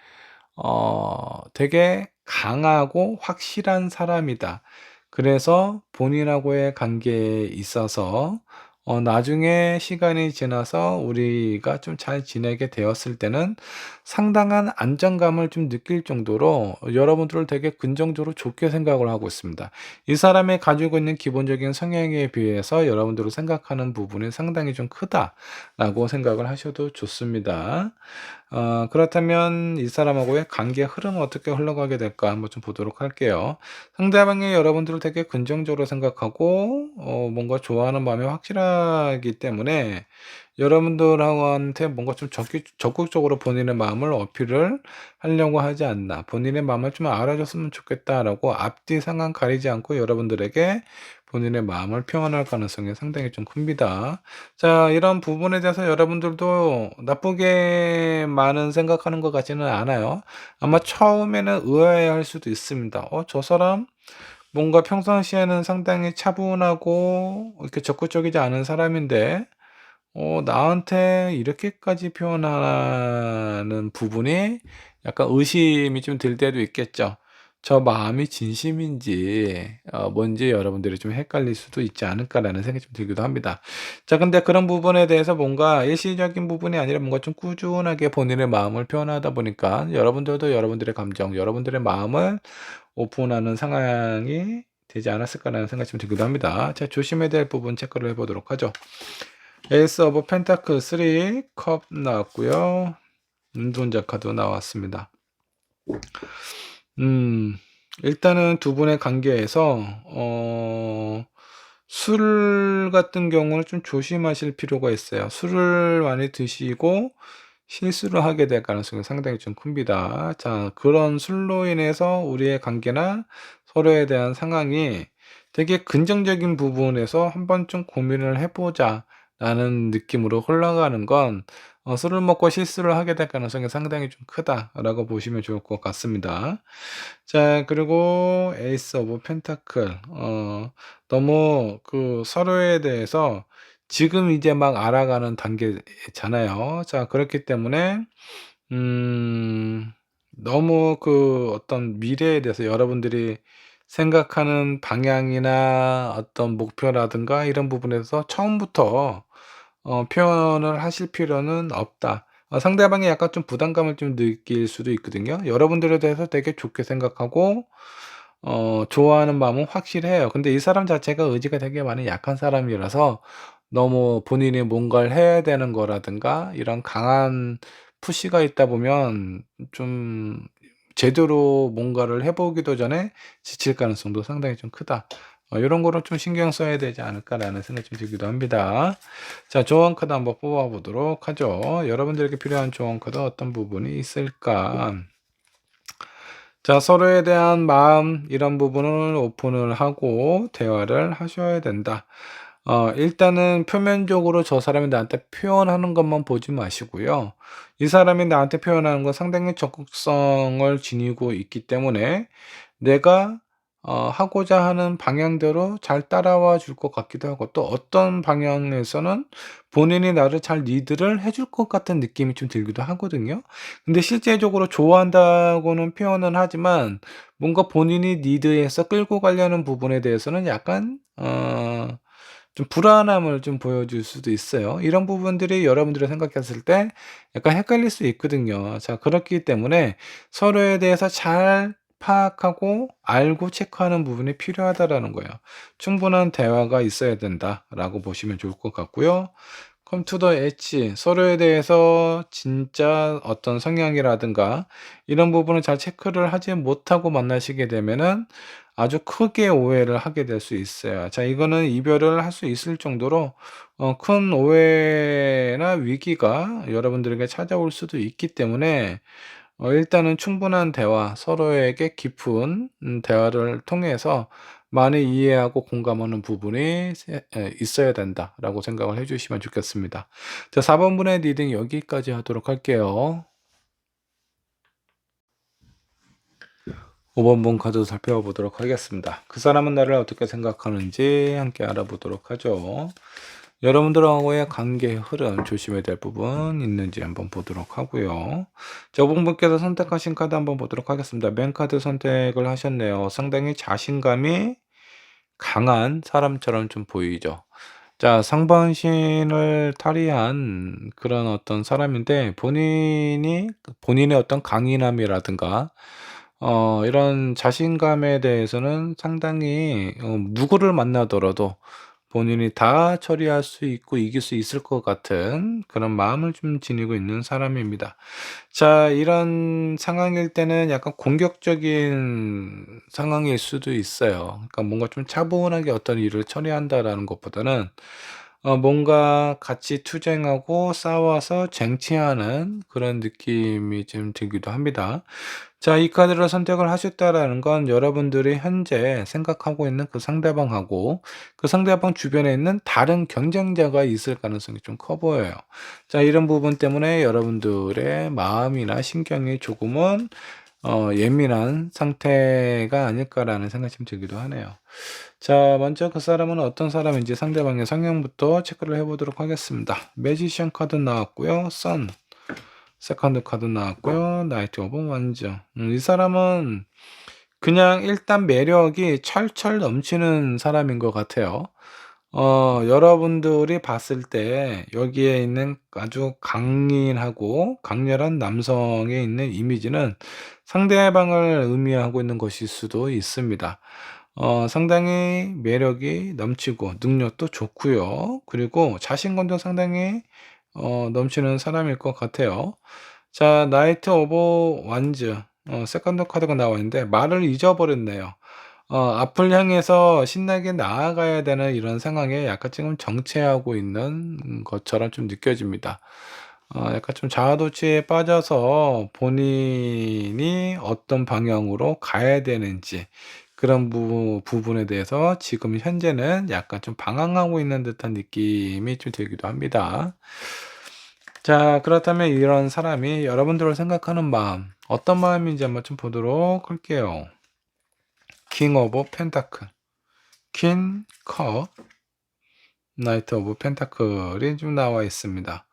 되게 강하고 확실한 사람이다. 그래서 본인하고의 관계에 있어서 나중에 시간이 지나서 우리가 좀 잘 지내게 되었을 때는 상당한 안정감을 좀 느낄 정도로 여러분들을 되게 긍정적으로 좋게 생각을 하고 있습니다. 이 사람이 가지고 있는 기본적인 성향에 비해서 여러분들을 생각하는 부분이 상당히 좀 크다라고 생각을 하셔도 좋습니다. 그렇다면 이 사람하고의 관계의 흐름은 어떻게 흘러가게 될까 한번 좀 보도록 할게요. 상대방이 여러분들을 되게 긍정적으로 생각하고 뭔가 좋아하는 마음이 확실하기 때문에 여러분들한테 뭔가 좀 적극적으로 본인의 마음을 어필을 하려고 하지 않나. '본인의 마음을 좀 알아줬으면 좋겠다.'라고 앞뒤 상황 가리지 않고 여러분들에게 본인의 마음을 표현할 가능성이 상당히 좀 큽니다. 자, 이런 부분에 대해서 여러분들도 나쁘게 많은 생각하는 것 같지는 않아요. 아마 처음에는 의아해할 수도 있습니다. '저 사람 뭔가 평상시에는 상당히 차분하고 이렇게 적극적이지 않은 사람인데 나한테 이렇게까지 표현하는 부분이' 약간 의심이 좀 들 때도 있겠죠. 저 마음이 진심인지 뭔지 여러분들이 좀 헷갈릴 수도 있지 않을까라는 생각이 좀 들기도 합니다. 자, 근데 그런 부분에 대해서 뭔가 일시적인 부분이 아니라 뭔가 좀 꾸준하게 본인의 마음을 표현하다 보니까 여러분들도 여러분들의 감정, 여러분들의 마음을 오픈하는 상황이 되지 않았을까라는 생각이 좀 들기도 합니다. 자, 조심해야 될 부분 체크를 해 보도록 하죠. 에이스 오브 펜타클 3 컵 나왔고요. 눈동자 카드 나왔습니다. 음 일단은 두 분의 관계에서 술 같은 경우는 좀 조심하실 필요가 있어요. 술을 많이 드시고 실수를 하게 될 가능성이 상당히 좀 큽니다. 자, 그런 술로 인해서 우리의 관계나 서로에 대한 상황이 되게 긍정적인 부분에서 '한번 좀 고민을 해 보자.'라는 느낌으로 흘러가는 건 '술을 먹고 실수를 하게 될 가능성이 상당히 좀 크다.'라고 보시면 좋을 것 같습니다. 자, 그리고 에이스 오브 펜타클 너무 그 서로에 대해서 지금 이제 막 알아가는 단계잖아요. 자, 그렇기 때문에 너무 그 어떤 미래에 대해서 여러분들이 생각하는 방향이나 어떤 목표라든가 이런 부분에서 처음부터 표현을 하실 필요는 없다. 상대방이 약간 좀 부담감을 좀 느낄 수도 있거든요. 여러분들에 대해서 되게 좋게 생각하고 좋아하는 마음은 확실해요. 근데 이 사람 자체가 의지가 되게 많이 약한 사람이라서 너무 본인이 뭔가를 해야 되는 거라든가 이런 강한 푸시가 있다 보면 좀 제대로 뭔가를 해 보기도 전에 지칠 가능성도 상당히 좀 크다. 요런 거를 좀 신경 써야 되지 않을까라는 생각이 좀 들기도 합니다. 자, 조언 카드 한번 뽑아 보도록 하죠. 여러분들에게 필요한 조언 카드 어떤 부분이 있을까? 자, 서로에 대한 마음 이런 부분을 오픈을 하고 대화를 하셔야 된다. 일단은 표면적으로 저 사람이 나한테 표현하는 것만 보지 마시고요. 이 사람이 나한테 표현하는 건 상당히 적극성을 지니고 있기 때문에 내가 하고자 하는 방향대로 잘 따라와 줄 것 같기도 하고 또 어떤 방향에서는 본인이 나를 잘 리드를 해줄 것 같은 느낌이 좀 들기도 하거든요. 근데 실제적으로 좋아한다고는 표현은 하지만 뭔가 본인이 리드해서 끌고 가려는 부분에 대해서는 약간 좀 불안함을 좀 보여줄 수도 있어요. 이런 부분들이 여러분들이 생각했을 때 약간 헷갈릴 수 있거든요. 자, 그렇기 때문에 서로에 대해서 잘 파악하고 알고 체크하는 부분이 필요하다라는 거예요. 충분한 대화가 있어야 된다라고 보시면 좋을 것 같고요. come to the edge 서로에 대해서 진짜 어떤 성향이라든가 이런 부분을 잘 체크를 하지 못하고 만나시게 되면은 아주 크게 오해를 하게 될 수 있어요. 자, 이거는 이별을 할 수 있을 정도로 큰 오해나 위기가 여러분들에게 찾아올 수도 있기 때문에 일단은 충분한 대화, 서로에게 깊은 대화를 통해서 많이 이해하고 공감하는 부분이 있어야 된다라고 생각을 해 주시면 좋겠습니다. 자, 4 번분의 리딩 여기까지 하도록 할게요. 5 번분 카드 살펴보도록 하겠습니다. 그 사람은 나를 어떻게 생각하는지 함께 알아보도록 하죠. 여러분들하고의 관계의 흐름 조심해야 될 부분 있는지 한번 보도록 하고요. 저분께서 선택하신 카드 한번 보도록 하겠습니다. 맨 카드 선택을 하셨네요. 상당히 자신감이 강한 사람처럼 좀 보이죠. 자, 상반신을 탈의한 그런 어떤 사람인데 본인의 어떤 강인함이라든가 이런 자신감에 대해서는 상당히 누구를 만나더라도 본인이 다 처리할 수 있고 이길 수 있을 것 같은 그런 마음을 좀 지니고 있는 사람입니다. 자, 이런 상황일 때는 약간 공격적인 상황일 수도 있어요. 그러니까 뭔가 좀 차분하게 어떤 일을 처리한다라는 것보다는 뭔가 같이 투쟁하고 싸워서 쟁취하는 그런 느낌이 좀 들기도 합니다. 자, 이 카드를 선택을 하셨다라는 건 여러분들이 현재 생각하고 있는 그 상대방하고 그 상대방 주변에 있는 다른 경쟁자가 있을 가능성이 좀 커 보여요. 자, 이런 부분 때문에 여러분들의 마음이나 신경이 조금은 예민한 상태가 아닐까라는 생각이 좀 들기도 하네요. 자, 먼저 그 사람은 어떤 사람인지 상대방의 성향부터 체크를 해 보도록 하겠습니다. 매지션 카드 나왔고요. 선 세컨드 카드 나왔고요. 나이트 오브 원즈. 이 사람은 그냥 일단 매력이 철철 넘치는 사람인 것 같아요. 여러분들이 봤을 때 여기에 있는 아주 강인하고 강렬한 남성의 있는 이미지는 상대방을 의미하고 있는 것일 수도 있습니다. 상당히 매력이 넘치고 능력도 좋고요. 그리고 자신감도 상당히 넘치는 사람일 것 같아요. 자, 나이트 오브 완즈 세컨드 카드가 나와 있는데 말을 잊어버렸네요. 앞을 향해서 신나게 나아가야 되는 이런 상황에 약간 지금 정체하고 있는 것처럼 좀 느껴집니다. 약간 좀 자아도취에 빠져서 본인이 어떤 방향으로 가야 되는지 그런 부분에 대해서 지금 현재는 약간 좀 방황하고 있는 듯한 느낌이 좀 들기도 합니다. 자, 그렇다면 이런 사람이 여러분들을 생각하는 마음, 어떤 마음인지 한번 좀 보도록 할게요. 킹 오브 펜타클, 퀸 컵, 나이트 오브 펜타클이 좀 나와 있습니다.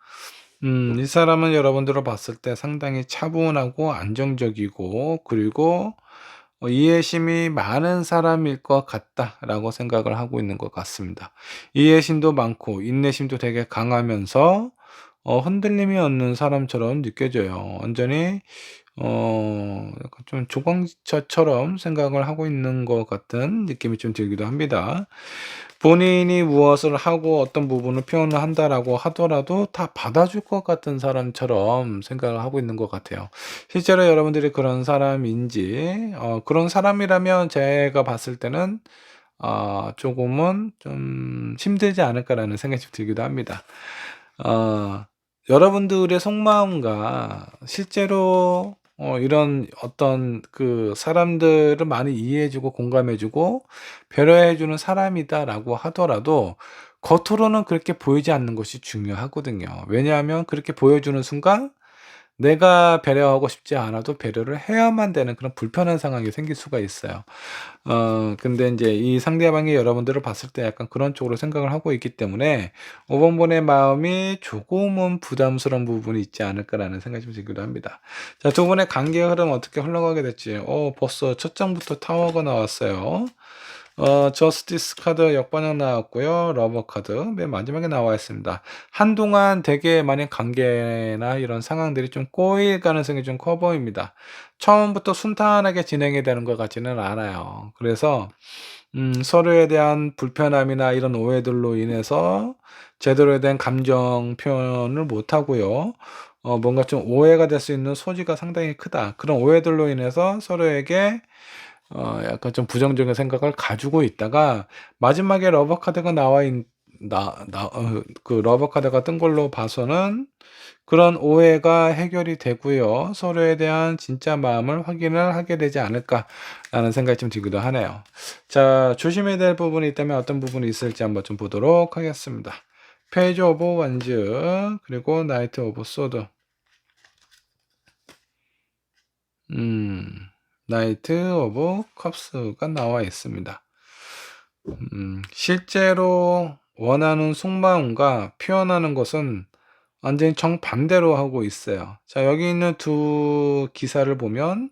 이 사람은 여러분들을 봤을 때 상당히 차분하고 안정적이고 그리고 이해심이 많은 사람일 것 같다라고 생각을 하고 있는 것 같습니다. 이해심도 많고 인내심도 되게 강하면서 흔들림이 없는 사람처럼 느껴져요. 완전히 약간 좀 조광처처럼 생각을 하고 있는 것 같은 느낌이 좀 들기도 합니다. 본인이 무엇을 하고 어떤 부분을 표현을 한다라고 하더라도 다 받아줄 것 같은 사람처럼 생각을 하고 있는 것 같아요. 실제로 여러분들이 그런 사람인지 그런 사람이라면 제가 봤을 때는 조금은 좀 힘들지 않을까라는 생각이 좀 들기도 합니다. 어 여러분들의 속마음과 실제로 이런 어떤 그 사람들을 많이 이해해 주고 공감해 주고 배려해 주는 사람이다라고 하더라도 겉으로는 그렇게 보이지 않는 것이 중요하거든요. 왜냐하면 그렇게 보여주는 순간 내가 배려하고 싶지 않아도 배려를 해야만 되는 그런 불편한 상황이 생길 수가 있어요. 근데 인제 이 상대방이 여러분들을 봤을 때 약간 그런 쪽으로 생각을 하고 있기 때문에 5 번분의 마음이 조금은 부담스러운 부분이 있지 않을까라는 생각이 좀 들기도 합니다. 자, 두 분의 관계의 흐름 어떻게 흘러가게 될지 벌써 첫 장부터 타워가 나왔어요. 저스티스 카드 역반영 나왔고요. 러버 카드 맨 마지막에 나와 있습니다. 한동안 되게 많은 관계나 이런 상황들이 좀 꼬일 가능성이 좀 커 보입니다. 처음부터 순탄하게 진행이 되는 것 같지는 않아요. 그래서 서로에 대한 불편함이나 이런 오해들로 인해서 제대로 된 감정 표현을 못 하고요. 뭔가 좀 오해가 될 수 있는 소지가 상당히 크다. 그런 오해들로 인해서 서로에게 약간 좀 부정적인 생각을 가지고 있다가 마지막에 러버 카드가 나와 있 나 나 그 러버 카드가 뜬 걸로 봐서는 그런 오해가 해결이 되고요. 서로에 대한 진짜 마음을 확인을 하게 되지 않을까라는 생각이 좀 들기도 하네요. 자, 조심해야 될 부분이 있다면 어떤 부분이 있을지 한번 좀 보도록 하겠습니다. 페이지 오브 원즈 그리고 나이트 오브 소드. 음. 나이트 오브 컵스가 나와 있습니다. 실제로 원하는 속마음과 표현하는 것은 완전히 정반대로 하고 있어요. 자, 여기 있는 두 기사를 보면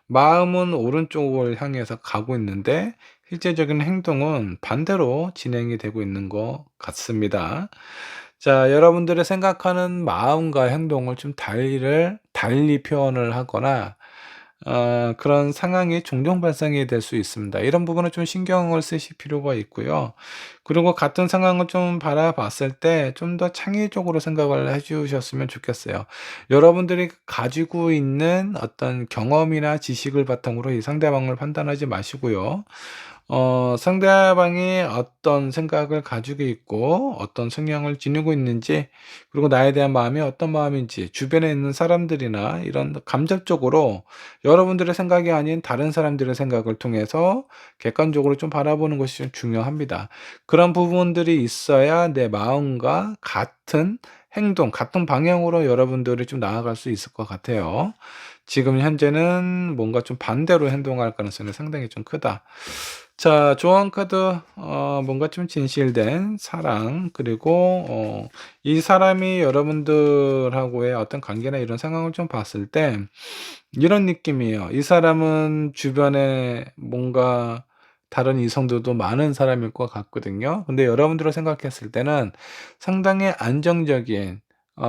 마음은 오른쪽을 향해서 가고 있는데 실제적인 행동은 반대로 진행이 되고 있는 것 같습니다. 자, 여러분들의 생각하는 마음과 행동을 좀 달리 표현을 하거나 그런 상황이 종종 발생이 될 수 있습니다. 이런 부분은 좀 신경을 쓰실 필요가 있고요. 그리고 같은 상황을 좀 바라봤을 때 좀 더 창의적으로 생각을 해 주셨으면 좋겠어요. 여러분들이 가지고 있는 어떤 경험이나 지식을 바탕으로 이 상대방을 판단하지 마시고요. 상대방이 어떤 생각을 가지고 있고 어떤 성향을 지니고 있는지, 그리고 나에 대한 마음이 어떤 마음인지, 주변에 있는 사람들이나 이런 간접적으로 여러분들의 생각이 아닌 다른 사람들의 생각을 통해서 객관적으로 좀 바라보는 것이 좀 중요합니다. 그런 부분들이 있어야 내 마음과 같은 행동, 같은 방향으로 여러분들이 좀 나아갈 수 있을 것 같아요. 지금 현재는 뭔가 좀 반대로 행동할 가능성이 상당히 좀 크다. 자, 조언 카드, 뭔가 좀 진실된 사랑, 그리고 이 사람이 여러분들하고의 어떤 관계나 이런 상황을 좀 봤을 때 이런 느낌이에요. 이 사람은 주변에 뭔가 다른 이성들도 많은 사람일 것 같거든요. 근데 여러분들을 생각했을 때는 상당히 안정적인,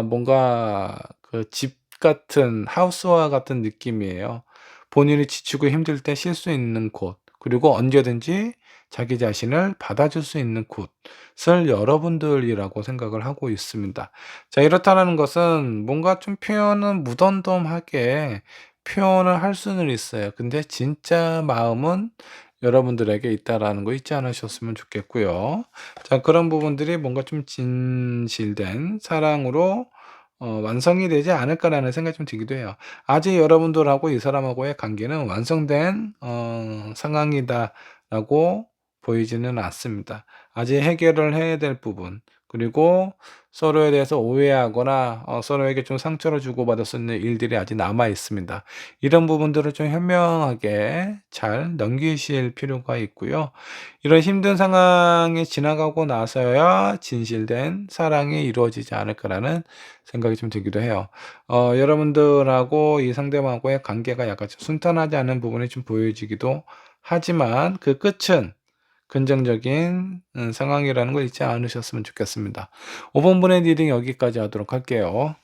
뭔가 그 집 같은 하우스와 같은 느낌이에요. 본인이 지치고 힘들 때 쉴 수 있는 곳, 그리고 언제든지 자기 자신을 받아줄 수 있는 곳을 여러분들이라고 생각을 하고 있습니다. 자, 이렇다라는 것은 뭔가 좀 표현은 무덤덤하게 표현을 할 수는 있어요. 근데 진짜 마음은 여러분들에게 있다라는 거 잊지 않으셨으면 좋겠고요. 자, 그런 부분들이 뭔가 좀 진실된 사랑으로 완성이 되지 않을까라는 생각이 좀 들기도 해요. 아직 여러분들하고 이 사람하고의 관계는 완성된 상황이다라고 보이지는 않습니다. 아직 해결을 해야 될 부분, 그리고 서로에 대해서 오해하거나 서로에게 좀 상처를 주고받을 수 있는 일들이 아직 남아 있습니다. 이런 부분들을 좀 현명하게 잘 넘기실 필요가 있고요. 이런 힘든 상황이 지나가고 나서야 진실된 사랑이 이루어지지 않을까라는 생각이 좀 들기도 해요. 여러분들하고 이 상대방하고의 관계가 약간 좀 순탄하지 않은 부분이 좀 보여지기도 하지만 그 끝은 긍정적인 상황이라는 걸 잊지 않으셨으면 좋겠습니다. 5 번분의 리딩 여기까지 하도록 할게요.